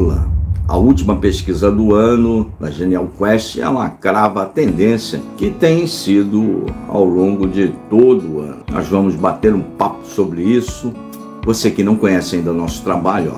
Lula. A última pesquisa do ano, da Genial Quest, ela crava a tendência que tem sido ao longo de todo o ano. Nós vamos bater um papo sobre isso. Você que não conhece ainda o nosso trabalho,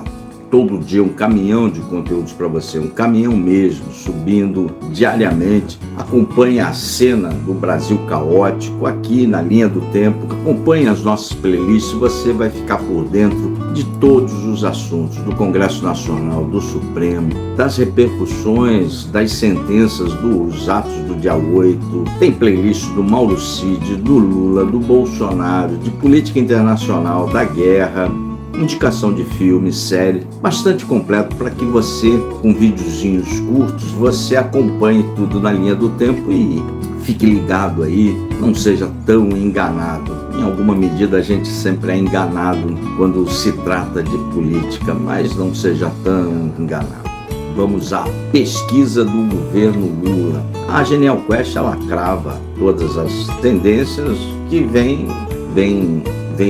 todo dia um caminhão de conteúdos para você, um caminhão mesmo, subindo diariamente. Acompanhe a cena do Brasil caótico aqui na Linha do Tempo, acompanhe as nossas playlists, você vai ficar por dentro de todos os assuntos do Congresso Nacional, do Supremo, das repercussões, das sentenças dos atos do dia 8, tem playlist do Mauro Cid, do Lula, do Bolsonaro, de política internacional, da guerra, indicação de filme, série, bastante completo para que você, com videozinhos curtos, você acompanhe tudo na Linha do Tempo e fique ligado aí, não seja tão enganado. Em alguma medida a gente sempre é enganado quando se trata de política, mas não seja tão enganado. Vamos à pesquisa do governo Lula. A Genial Quest, ela crava todas as tendências que vem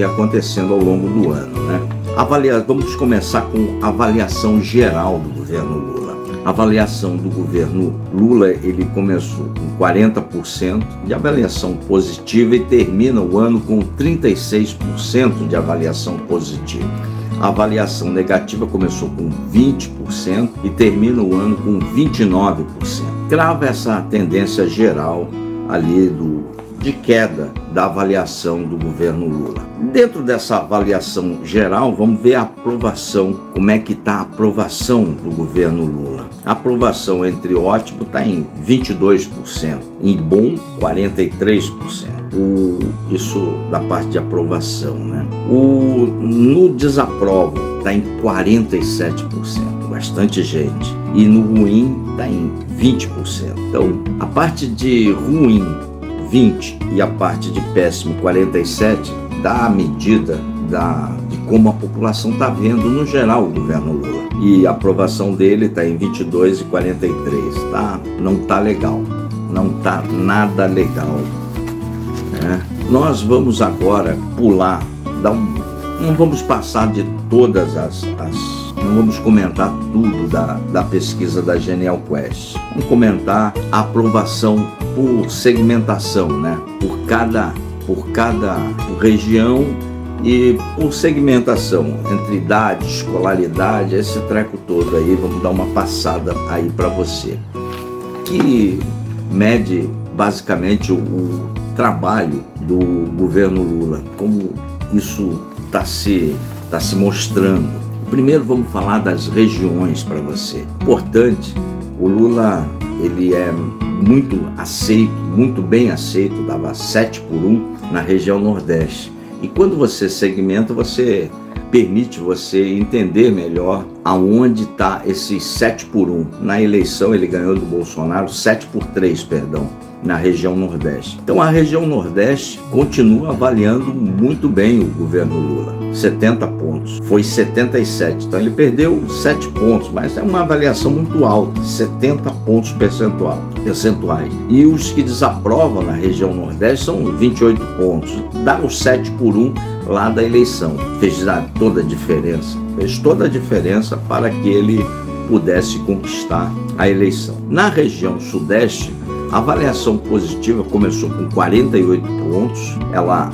acontecendo ao longo do ano, né? Vamos começar com a avaliação geral do governo Lula. A avaliação do governo Lula, ele começou com 40% de avaliação positiva e termina o ano com 36% de avaliação positiva. A avaliação negativa começou com 20% e termina o ano com 29%. Crava essa tendência geral ali de queda da avaliação do governo Lula. Dentro dessa avaliação geral, vamos ver a aprovação. Como é que está a aprovação do governo Lula? A aprovação entre ótimo está em 22%, em bom 43%. Isso da parte de aprovação, né? No desaprovo está em 47%, bastante gente. E no ruim está em 20%. Então, a parte de ruim 20 e a parte de péssimo 47 dá a medida de como a população está vendo no geral o governo Lula. E a aprovação dele está em 22 e 43, tá? Não está legal, não está nada legal, né? Nós vamos agora pular, não vamos passar de todas não vamos comentar tudo da pesquisa da Genial Quest. Vamos comentar a aprovação por segmentação, né? Por cada região e por segmentação entre idade, escolaridade, esse treco todo aí. Vamos dar uma passada aí para você, que mede basicamente o trabalho do governo Lula, como isso está se mostrando. Primeiro vamos falar das regiões para você. Importante, o Lula, ele é muito aceito, muito bem aceito, dava 7-1 na região Nordeste. E quando você segmenta, você permite você entender melhor aonde está esses 7-1. Na eleição ele ganhou do Bolsonaro 7-3, perdão, na região Nordeste. Então a região Nordeste continua avaliando muito bem o governo Lula. 70 pontos, foi 77, então ele perdeu 7 pontos, mas é uma avaliação muito alta, 70 pontos percentuais. E os que desaprovam na região Nordeste são 28 pontos, dá o 7-1 lá da eleição. Fez toda a diferença, para que ele pudesse conquistar a eleição. Na região Sudeste, a avaliação positiva começou com 48 pontos, ela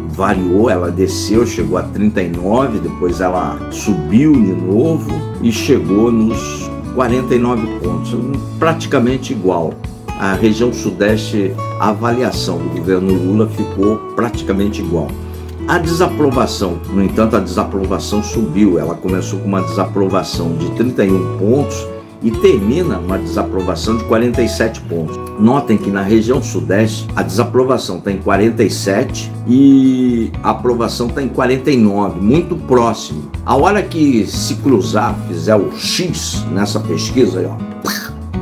variou, ela desceu, chegou a 39, depois ela subiu de novo e chegou nos 49 pontos, praticamente igual. A região Sudeste, a avaliação do governo Lula ficou praticamente igual. A desaprovação, no entanto, a desaprovação subiu, ela começou com uma desaprovação de 31 pontos e termina uma desaprovação de 47 pontos. Notem que na região Sudeste a desaprovação está em 47 e a aprovação está em 49, muito próximo. A hora que se cruzar, fizer o X nessa pesquisa, aí, ó,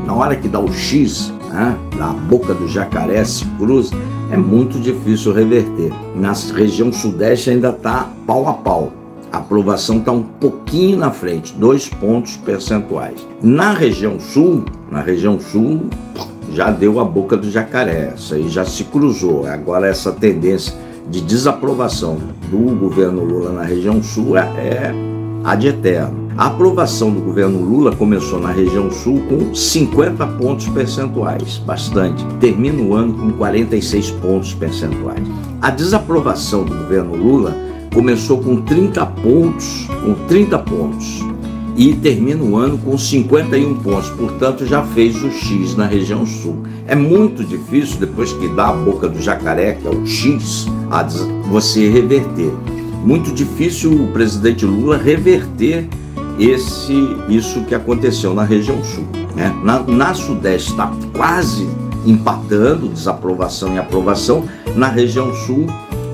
na hora que dá o X, né, na boca do jacaré se cruza, é muito difícil reverter. Na região Sudeste ainda está pau a pau. A aprovação está um pouquinho na frente, 2 pontos percentuais. Na região Sul já deu a boca do jacaré, isso aí já se cruzou. Agora essa tendência de desaprovação do governo Lula na região Sul é ad eterno. A aprovação do governo Lula começou na região sul com 50 pontos percentuais, bastante. Termina o ano com 46 pontos percentuais. A desaprovação do governo Lula começou com 30 pontos, e termina o ano com 51 pontos, portanto já fez o X na região sul. É muito difícil, depois que dá a boca do jacaré, que é o X, você reverter. Muito difícil o presidente Lula reverter isso que aconteceu na região sul, né? Na Sudeste está quase empatando desaprovação e aprovação. Na região sul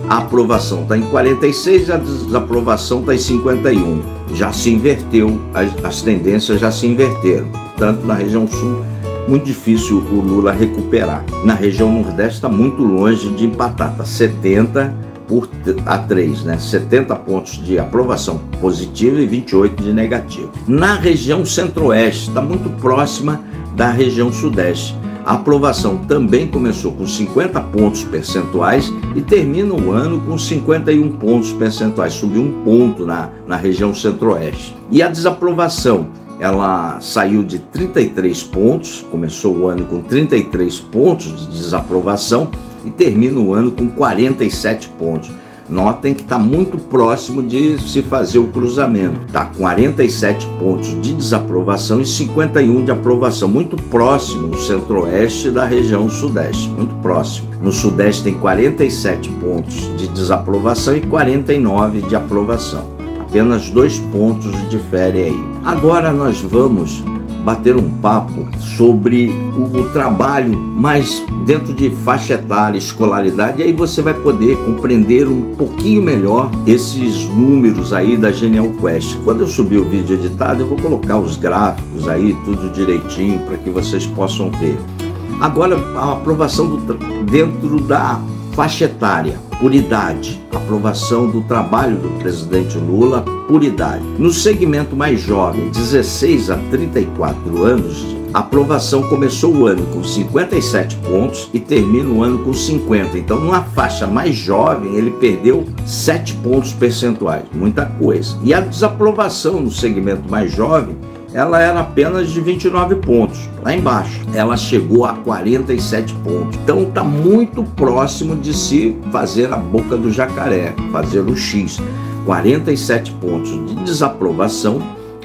a aprovação está em 46 e a desaprovação está em 51. Já se inverteu, as tendências já se inverteram. Portanto, na região sul, muito difícil o Lula recuperar. Na região nordeste está muito longe de empatar, está 70-3, né? 70 pontos de aprovação positiva e 28 de negativa. Na região centro-oeste está muito próxima da região sudeste. A aprovação também começou com 50 pontos percentuais e termina o ano com 51 pontos percentuais, subiu um ponto na região centro-oeste. E a desaprovação, ela saiu de 33 pontos, começou o ano com 33 pontos de desaprovação e termina o ano com 47 pontos. Notem que está muito próximo de se fazer o cruzamento. Está com 47 pontos de desaprovação e 51 de aprovação. Muito próximo no centro-oeste da região sudeste. Muito próximo. No sudeste tem 47 pontos de desaprovação e 49 de aprovação. Apenas 2 pontos diferem aí. Agora nós vamos bater um papo sobre o trabalho mais dentro de faixa etária, escolaridade, e aí você vai poder compreender um pouquinho melhor esses números aí da Genial Quest. Quando eu subir o vídeo editado, eu vou colocar os gráficos aí, tudo direitinho, para que vocês possam ver. Agora, a aprovação dentro da faixa etária, por idade, aprovação do trabalho do presidente Lula por idade. No segmento mais jovem, 16 a 34 anos, a aprovação começou o ano com 57 pontos e termina o ano com 50. Então, numa faixa mais jovem, ele perdeu 7 pontos percentuais, muita coisa. E a desaprovação no segmento mais jovem, ela era apenas de 29 pontos, lá embaixo. Ela chegou a 47 pontos. Então está muito próximo de se fazer a boca do jacaré, fazer o X. 47 pontos de desaprovação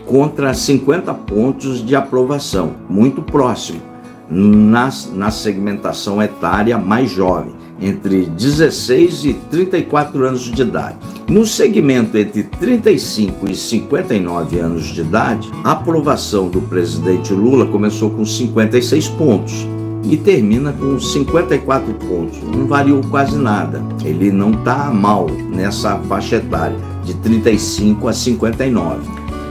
contra 50 pontos de aprovação. Muito próximo na segmentação etária mais jovem, entre 16 e 34 anos de idade. No segmento entre 35 e 59 anos de idade, a aprovação do presidente Lula começou com 56 pontos e termina com 54 pontos. Não variou quase nada. Ele não está mal nessa faixa etária, de 35 a 59.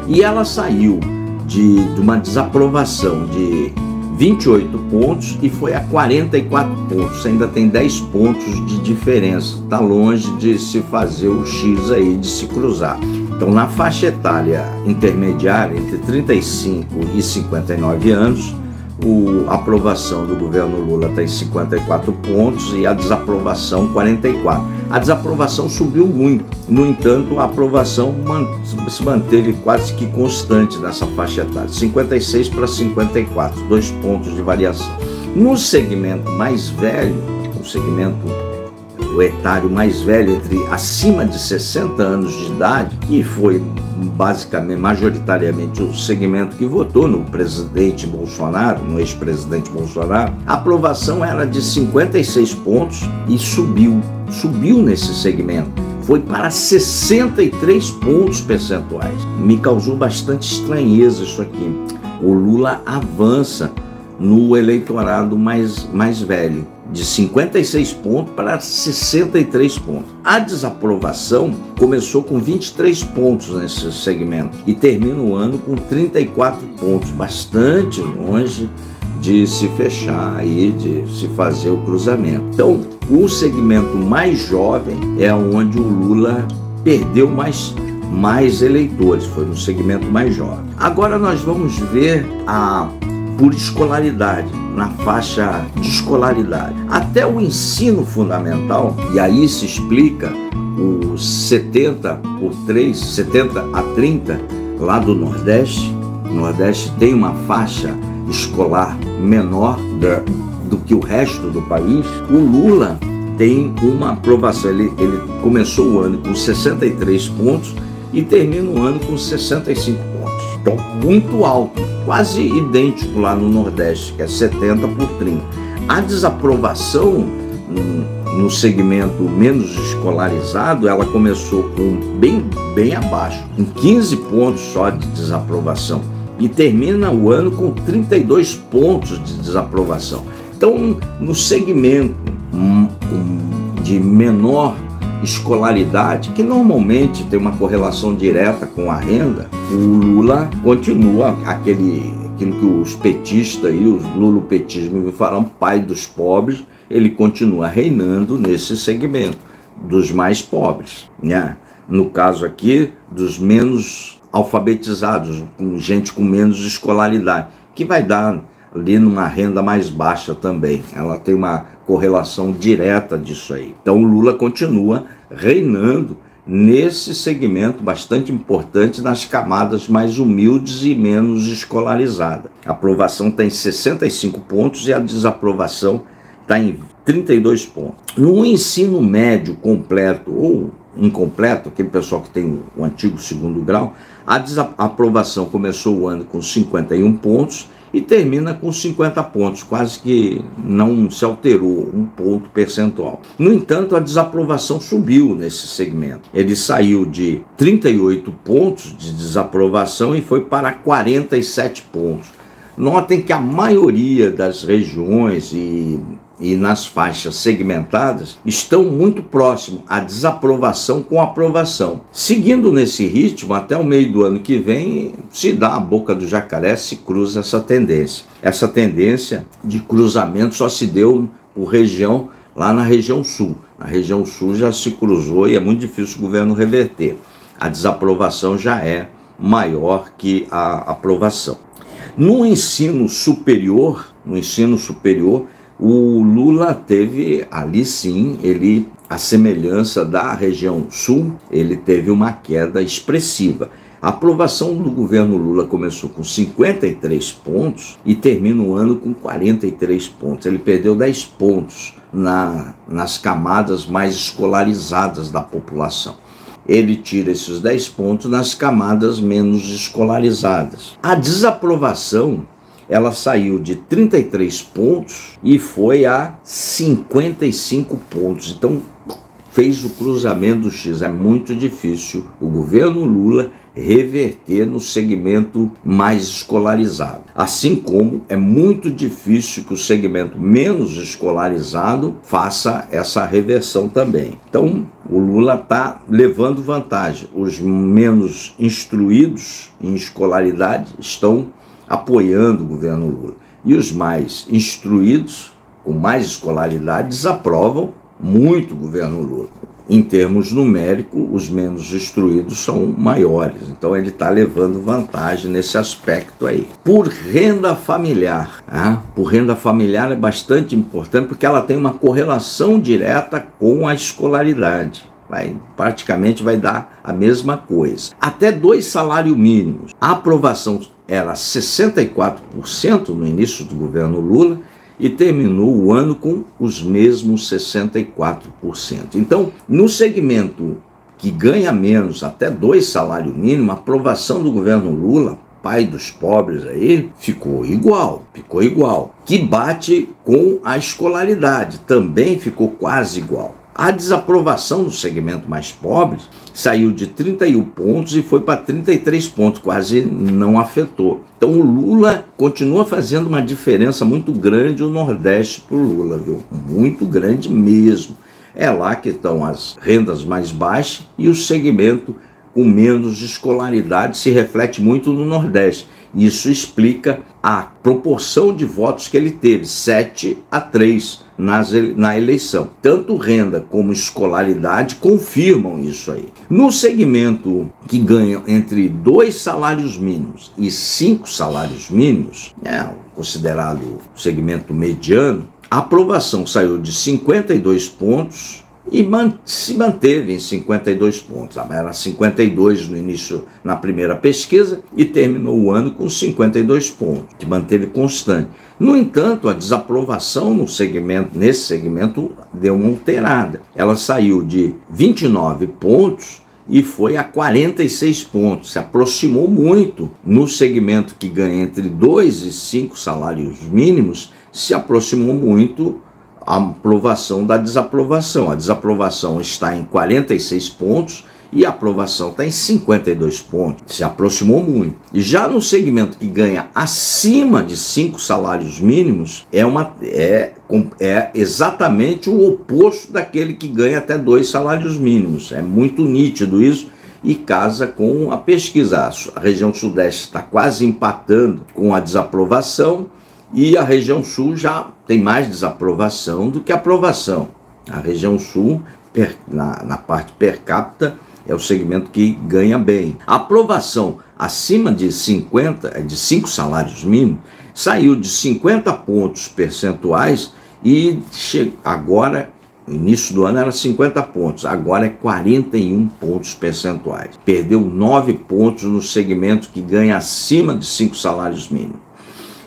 E ela saiu de uma desaprovação de 28 pontos e foi a 44 pontos, ainda tem 10 pontos de diferença, está longe de se fazer o X aí, de se cruzar. Então, na faixa etária intermediária, entre 35 e 59 anos, a aprovação do governo Lula está em 54 pontos e a desaprovação 44. A desaprovação subiu muito, no entanto, a aprovação se manteve quase que constante nessa faixa etária, 56 para 54, 2 pontos de variação. No segmento mais velho, o etário mais velho, acima de 60 anos de idade, que foi basicamente, majoritariamente, o segmento que votou no presidente Bolsonaro, no ex-presidente Bolsonaro, a aprovação era de 56 pontos e subiu nesse segmento. Foi para 63 pontos percentuais. Me causou bastante estranheza isso aqui. O Lula avança no eleitorado mais velho, de 56 pontos para 63 pontos. A desaprovação começou com 23 pontos nesse segmento e termina o ano com 34 pontos, bastante longe de se fechar e de se fazer o cruzamento. Então, o segmento mais jovem é onde o Lula perdeu mais eleitores, foi no segmento mais jovem. Agora nós vamos ver por escolaridade, na faixa de escolaridade. Até o ensino fundamental, e aí se explica os 70 a 30, lá do Nordeste. O Nordeste tem uma faixa escolar menor do que o resto do país. O Lula tem uma aprovação, ele começou o ano com 63 pontos e termina o ano com 65 pontos. Então, muito alto, quase idêntico lá no Nordeste, que é 70 por 30. A desaprovação no segmento menos escolarizado, ela começou com bem abaixo, com 15 pontos só de desaprovação, e termina o ano com 32 pontos de desaprovação. Então, no segmento de menor escolaridade, que normalmente tem uma correlação direta com a renda, o Lula continua aquilo que os petistas e os lulopetismo falam, pai dos pobres. Ele continua reinando nesse segmento dos mais pobres, né? No caso aqui, dos menos alfabetizados, com gente com menos escolaridade, que vai dar ali numa renda mais baixa também. Ela tem uma correlação direta disso aí. Então o Lula continua reinando nesse segmento bastante importante nas camadas mais humildes e menos escolarizadas. A aprovação está em 65 pontos e a desaprovação está em 32 pontos. No ensino médio completo ou incompleto, aquele pessoal que tem o antigo segundo grau, a desaprovação começou o ano com 51 pontos e termina com 50 pontos, quase que não se alterou um ponto percentual. No entanto, a desaprovação subiu nesse segmento. Ele saiu de 38 pontos de desaprovação e foi para 47 pontos. Notem que a maioria das regiões e nas faixas segmentadas estão muito próximo à desaprovação com aprovação. Seguindo nesse ritmo, até o meio do ano que vem, se dá a boca do jacaré, se cruza essa tendência. Essa tendência de cruzamento só se deu por região, lá na região sul. Na região sul já se cruzou e é muito difícil o governo reverter. A desaprovação já é maior que a aprovação. No ensino superior, o Lula teve, ali sim, a semelhança da região sul, ele teve uma queda expressiva. A aprovação do governo Lula começou com 53 pontos e termina o ano com 43 pontos. Ele perdeu 10 pontos nas camadas mais escolarizadas da população. Ele tira esses 10 pontos nas camadas menos escolarizadas. A desaprovação, ela saiu de 33 pontos e foi a 55 pontos. Então, fez o cruzamento do X. É muito difícil o governo Lula reverter no segmento mais escolarizado. Assim como é muito difícil que o segmento menos escolarizado faça essa reversão também. Então, o Lula está levando vantagem. Os menos instruídos em escolaridade estão apoiando o governo Lula. E os mais instruídos, com mais escolaridade, desaprovam muito o governo Lula. Em termos numéricos, os menos instruídos são maiores. Então ele está levando vantagem nesse aspecto aí. Por renda familiar. Por renda familiar é bastante importante porque ela tem uma correlação direta com a escolaridade. Praticamente vai dar a mesma coisa. Até 2 salários mínimos. A aprovação era 64% no início do governo Lula e terminou o ano com os mesmos 64%. Então, no segmento que ganha menos, até 2 salários mínimos, a aprovação do governo Lula, pai dos pobres aí, ficou igual, que bate com a escolaridade, também ficou quase igual. A desaprovação no segmento mais pobre saiu de 31 pontos e foi para 33 pontos, quase não afetou. Então o Lula continua fazendo uma diferença muito grande no Nordeste para o Lula, viu? Muito grande mesmo. É lá que estão as rendas mais baixas e o segmento com menos escolaridade se reflete muito no Nordeste. Isso explica a proporção de votos que ele teve, 7-3 na eleição. Tanto renda como escolaridade confirmam isso aí. No segmento que ganha entre 2 salários mínimos e 5 salários mínimos, considerado segmento mediano, a aprovação saiu de 52 pontos e se manteve em 52 pontos. Era 52 no início, na primeira pesquisa, e terminou o ano com 52 pontos, que manteve constante. No entanto, a desaprovação nesse segmento deu uma alterada. Ela saiu de 29 pontos e foi a 46 pontos, se aproximou muito no segmento que ganha entre 2 e 5 salários mínimos, se aproximou muito a aprovação da desaprovação. A desaprovação está em 46 pontos e a aprovação está em 52 pontos, se aproximou muito. E já no segmento que ganha acima de 5 salários mínimos, é exatamente o oposto daquele que ganha até 2 salários mínimos. É muito nítido isso e casa com a pesquisa. A região sudeste está quase empatando com a desaprovação e a região sul já tem mais desaprovação do que aprovação. A região sul, na parte per capita, é o segmento que ganha bem. A aprovação acima de 5 salários mínimos saiu de 50 pontos percentuais e agora, no início do ano era 50 pontos, agora é 41 pontos percentuais. Perdeu 9 pontos no segmento que ganha acima de 5 salários mínimos.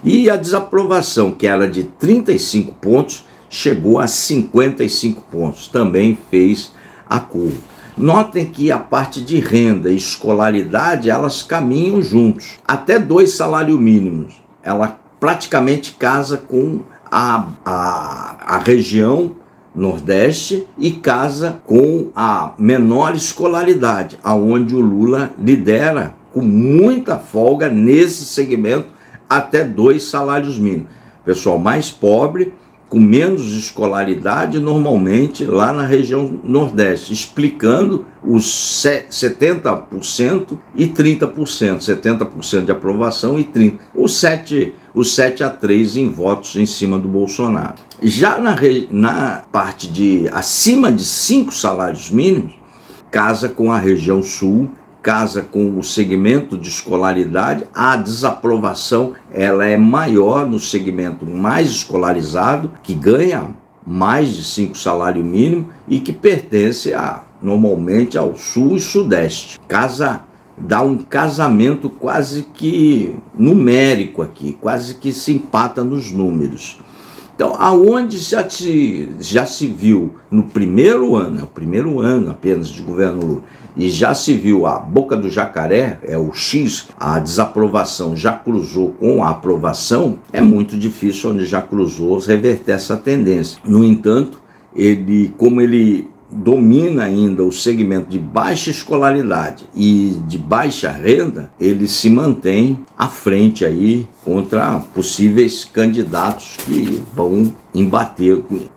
E a desaprovação, que era de 35 pontos, chegou a 55 pontos, também fez a curva. Notem que a parte de renda e escolaridade, elas caminham juntos. Até 2 salários mínimos, ela praticamente casa com a região Nordeste e casa com a menor escolaridade, aonde o Lula lidera com muita folga nesse segmento até 2 salários mínimos. Pessoal mais pobre, com menos escolaridade, normalmente lá na região Nordeste, explicando os 70% e 30%, 70% de aprovação e 30%, os 7-3 em votos em cima do Bolsonaro. Já na parte de acima de 5 salários mínimos, casa com a região Sul, casa com o segmento de escolaridade, a desaprovação ela é maior no segmento mais escolarizado, que ganha mais de 5 salários mínimos e que pertence normalmente ao Sul e Sudeste. Dá um casamento quase que numérico aqui, quase que se empata nos números. Então, aonde já se viu no primeiro ano apenas de governo Lula, e já se viu a boca do jacaré, é o X, a desaprovação já cruzou com a aprovação, é muito difícil onde já cruzou reverter essa tendência. No entanto, como ele domina ainda o segmento de baixa escolaridade e de baixa renda, ele se mantém à frente aí contra possíveis candidatos que vão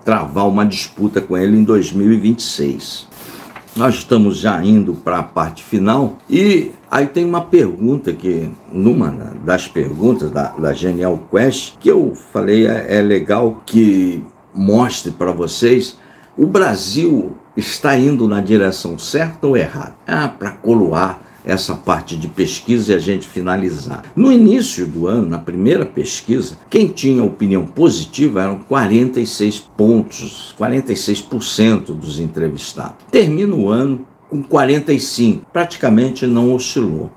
travar uma disputa com ele em 2026. Nós estamos já indo para a parte final e aí tem uma pergunta que, numa das perguntas da Genial Quest, que eu falei é legal que mostre para vocês, o Brasil está indo na direção certa ou errada? Para colocar essa parte de pesquisa e a gente finalizar. No início do ano, na primeira pesquisa, quem tinha opinião positiva eram 46 pontos, 46% dos entrevistados. Termina o ano com 45%, praticamente não oscilou.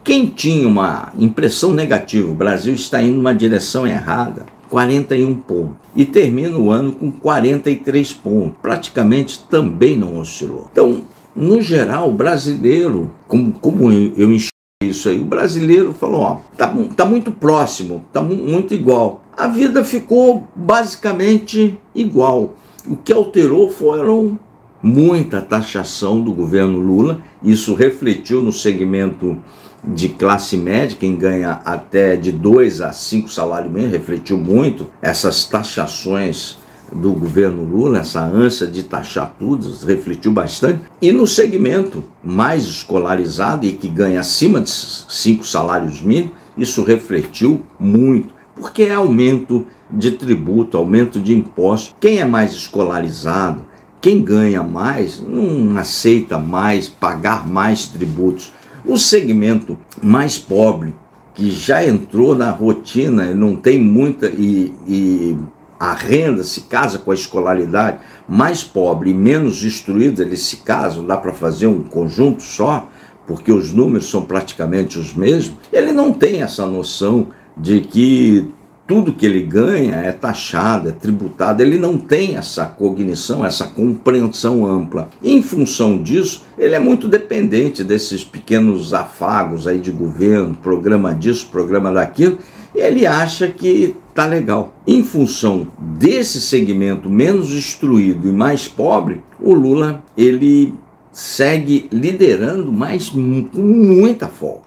Quem tinha uma impressão negativa, o Brasil está indo numa direção errada, 41 pontos. E termina o ano com 43 pontos, praticamente também não oscilou. Então, no geral, o brasileiro, como eu enxergo isso aí, o brasileiro falou, tá muito próximo, tá muito igual. A vida ficou basicamente igual. O que alterou foram muita taxação do governo Lula, isso refletiu no segmento de classe média, quem ganha até de 2 a 5 salários mínimos, refletiu muito essas taxações do governo Lula, essa ânsia de taxar tudo, refletiu bastante. E no segmento mais escolarizado e que ganha acima de 5 salários mínimos, isso refletiu muito, porque é aumento de tributo, aumento de impostos. Quem é mais escolarizado, quem ganha mais, não aceita mais pagar mais tributos. O segmento mais pobre, que já entrou na rotina, não tem muita, e a renda se casa com a escolaridade, mais pobre e menos instruído, eles se casam, dá para fazer um conjunto só, porque os números são praticamente os mesmos, ele não tem essa noção de que tudo que ele ganha é taxado, é tributado, ele não tem essa cognição, essa compreensão ampla. Em função disso, ele é muito dependente desses pequenos afagos aí de governo, programa disso, programa daquilo, e ele acha que tá legal. Em função desse segmento menos instruído e mais pobre, o Lula, ele segue liderando, mas com muita folga.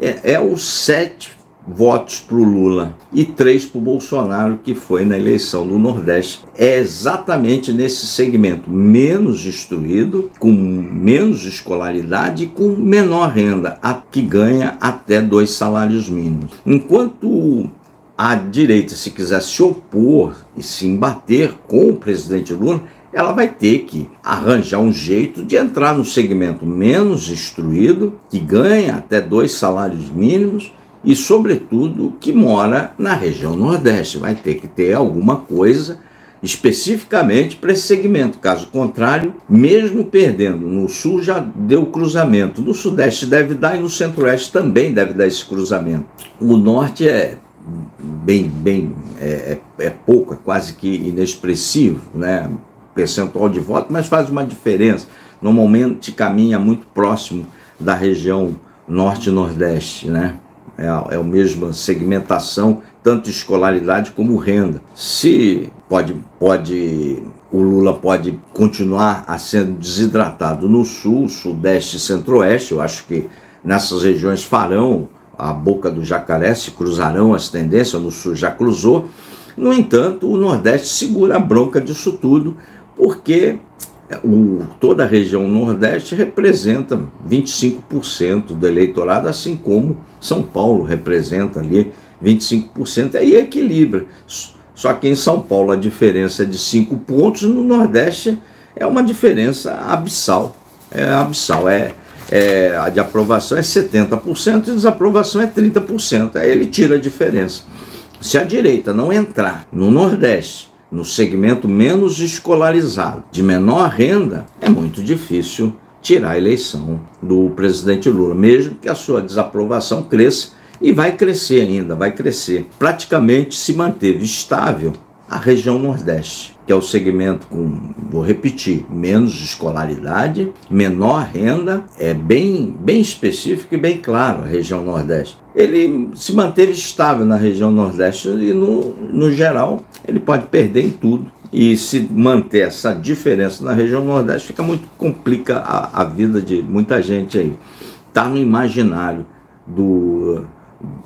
É os 7 votos para o Lula e 3 para o Bolsonaro, que foi na eleição do Nordeste. É exatamente nesse segmento menos instruído, com menos escolaridade e com menor renda, que ganha até 2 salários mínimos. Enquanto a direita, se quiser se opor e se embater com o presidente Lula, ela vai ter que arranjar um jeito de entrar no segmento menos instruído, que ganha até 2 salários mínimos, e, sobretudo, que mora na região Nordeste. Vai ter que ter alguma coisa especificamente para esse segmento. Caso contrário, mesmo perdendo, no Sul já deu cruzamento, no Sudeste deve dar e no Centro-Oeste também deve dar esse cruzamento. O Norte é pouco, é quase que inexpressivo, né? Percentual de voto, mas faz uma diferença. Normalmente caminha muito próximo da região Norte e Nordeste, né? É a mesma segmentação, tanto escolaridade como renda. Se o Lula pode continuar a sendo desidratado no Sul, Sudeste e Centro-Oeste, eu acho que nessas regiões farão a boca do jacaré, se cruzarão as tendências, no Sul já cruzou. No entanto, o Nordeste segura a bronca disso tudo, porque toda a região Nordeste representa 25% do eleitorado, assim como São Paulo representa ali 25%, aí equilibra. Só que em São Paulo a diferença é de 5 pontos, no Nordeste é uma diferença abissal. A de aprovação é 70% e desaprovação é 30%, aí ele tira a diferença. Se a direita não entrar no Nordeste, no segmento menos escolarizado, de menor renda, é muito difícil tirar a eleição do presidente Lula, mesmo que a sua desaprovação cresça, e vai crescer ainda, vai crescer. Praticamente se manteve estável a região Nordeste, que é o segmento com, vou repetir, menos escolaridade, menor renda, é bem específico e bem claro a região Nordeste. Ele se manteve estável na região Nordeste e, no geral, ele pode perder em tudo. E se manter essa diferença na região Nordeste, complica a vida de muita gente aí. Está no imaginário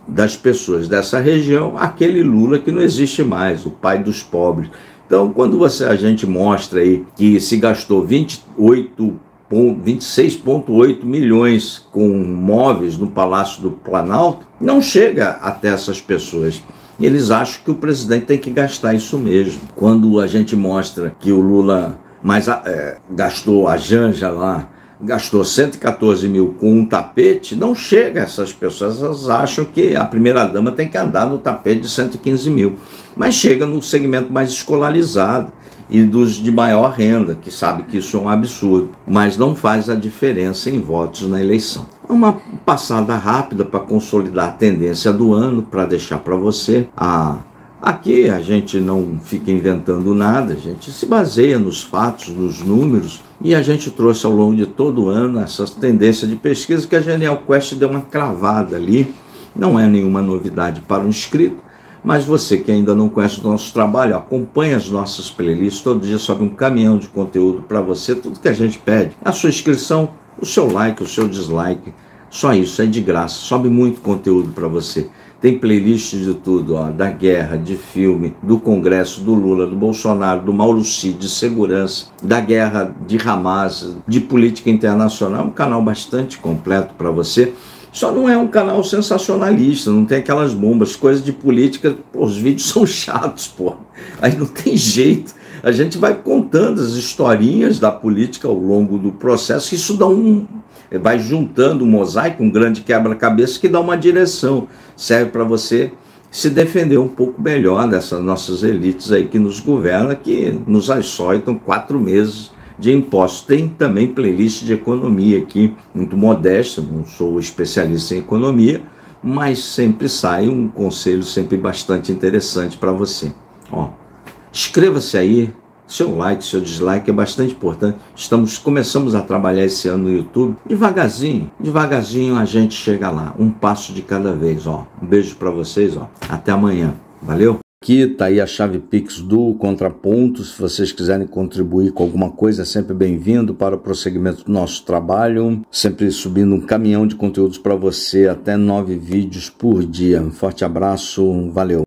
das pessoas dessa região aquele Lula que não existe mais, o pai dos pobres. Então, quando a gente mostra aí que se gastou 26,8 milhões com móveis no Palácio do Planalto, não chega até essas pessoas. Eles acham que o presidente tem que gastar isso mesmo. Quando a gente mostra que o Lula gastou a Janja lá, gastou 114 mil com um tapete, não chega a essas pessoas. Elas acham que a primeira-dama tem que andar no tapete de 115 mil. Mas chega no segmento mais escolarizado e dos de maior renda, que sabe que isso é um absurdo, mas não faz a diferença em votos na eleição. Uma passada rápida para consolidar a tendência do ano, para deixar para você. Aqui a gente não fica inventando nada, a gente se baseia nos fatos, nos números, e a gente trouxe ao longo de todo o ano essa tendência de pesquisa que a Genial Quest deu uma cravada ali. Não é nenhuma novidade para o inscrito, mas você que ainda não conhece o nosso trabalho, acompanha as nossas playlists, todo dia sobe um caminhão de conteúdo para você, tudo que a gente pede. A sua inscrição, o seu like, o seu dislike, só isso, é de graça, sobe muito conteúdo para você. Tem playlist de tudo, da guerra, de filme, do Congresso, do Lula, do Bolsonaro, do Mauro Cid, de segurança, da guerra de Hamas, de política internacional, um canal bastante completo para você. Só não é um canal sensacionalista, não tem aquelas bombas, coisas de política, os vídeos são chatos, aí não tem jeito. A gente vai contando as historinhas da política ao longo do processo, isso vai juntando um mosaico, um grande quebra-cabeça que dá uma direção, serve para você se defender um pouco melhor dessas nossas elites aí que nos governam, que nos açoitam 4 meses de impostos. Tem também playlist de economia aqui, muito modesta, não sou especialista em economia, mas sempre sai um conselho sempre bastante interessante para você. Ó, inscreva-se aí, seu like, seu dislike é bastante importante. Começamos a trabalhar esse ano no YouTube, devagarzinho a gente chega lá, um passo de cada vez. Ó, um beijo para vocês, ó, até amanhã, valeu? Aqui está aí a chave Pix do Contraponto. Se vocês quiserem contribuir com alguma coisa, é sempre bem-vindo para o prosseguimento do nosso trabalho. Sempre subindo um caminhão de conteúdos para você, até 9 vídeos por dia. Um forte abraço, valeu!